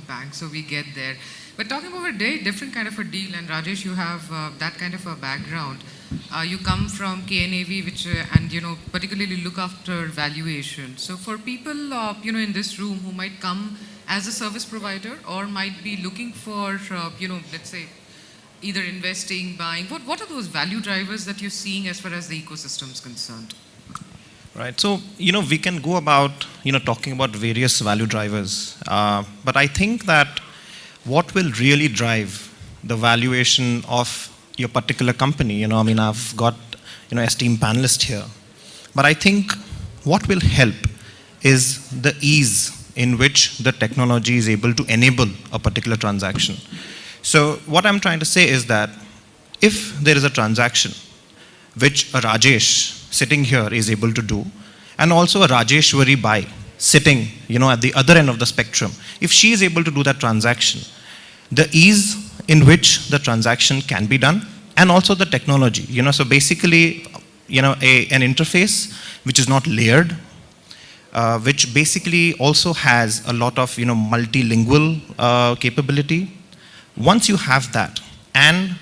bank, so we get there. But talking about a very different kind of a deal, and Rajesh, you have that kind of a background. You come from KNAV, which and particularly look after valuation. So for people in this room who might come as a service provider or might be looking for let's say either investing, buying, what are those value drivers that you're seeing as far as the ecosystem is concerned? Right. So, we can go about, talking about various value drivers. But I think that what will really drive the valuation of your particular company, I've got, esteemed panelists here. But I think what will help is the ease in which the technology is able to enable a particular transaction. So what I'm trying to say is that if there is a transaction which a Rajesh sitting here is able to do, and also a Rajeshwari Bai sitting, at the other end of the spectrum, if she is able to do that transaction, the ease in which the transaction can be done, and also the technology, so basically, an interface which is not layered, which basically also has a lot of, multilingual capability. Once you have that, and,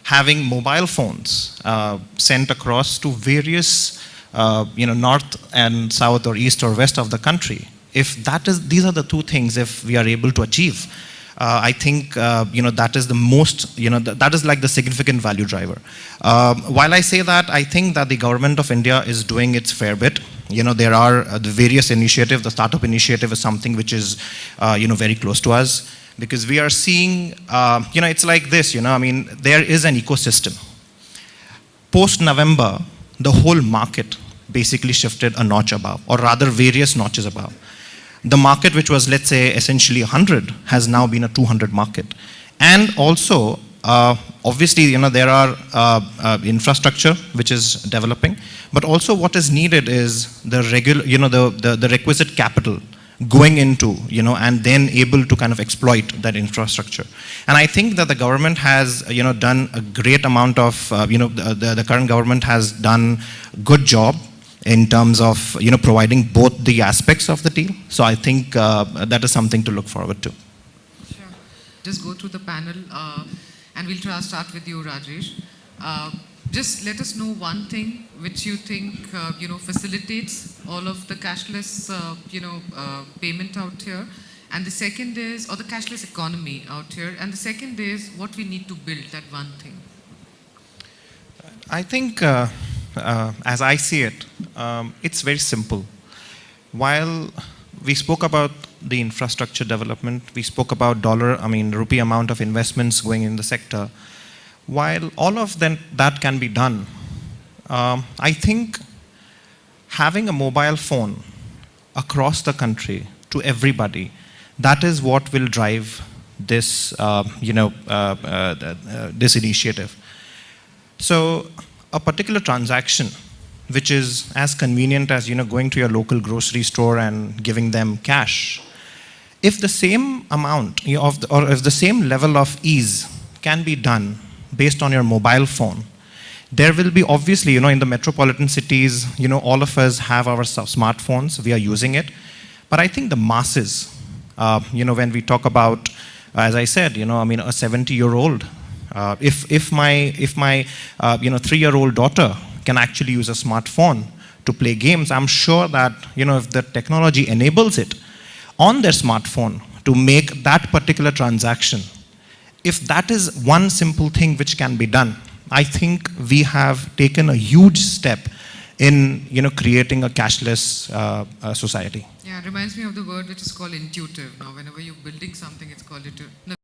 having mobile phones sent across to various, north and south or east or west of the country, if these are the two things, if we are able to achieve, I think, that is the most, that is like the significant value driver. While I say that, I think that the government of India is doing its fair bit. There are the various initiatives. The startup initiative is something which is, very close to us. Because we are seeing, it's like this, there is an ecosystem. Post-November, the whole market basically shifted a notch above, or rather various notches above. The market which was, let's say, essentially 100 has now been a 200 market. And also, obviously, there are infrastructure which is developing, but also what is needed is the the requisite capital going into, and then able to kind of exploit that infrastructure. And I think that the government has, done a great amount of, the current government has done a good job in terms of, providing both the aspects of the deal. So I think that is something to look forward to. Sure. Just go through the panel, and we'll start with you, Rajesh. Just let us know one thing which you think, facilitates all of the cashless, payment out here. And the second is, or the cashless economy out here. And the second is what we need to build, that one thing. I think, as I see it, it's very simple. While we spoke about the infrastructure development, we spoke about rupee amount of investments going in the sector. While all of that can be done, I think having a mobile phone across the country to everybody, that is what will drive this, this initiative. So a particular transaction, which is as convenient as going to your local grocery store and giving them cash, if the same amount or if the same level of ease can be done based on your mobile phone, there will be obviously, in the metropolitan cities, all of us have our smartphones, we are using it. But I think the masses, when we talk about, as I said, a 70-year-old, if my 3-year-old daughter can actually use a smartphone to play games, I'm sure that, if the technology enables it on their smartphone to make that particular transaction, if that is one simple thing which can be done, I think we have taken a huge step in creating a cashless society. Yeah, it reminds me of the word which is called intuitive. Now, whenever you're building something, it's called intuitive.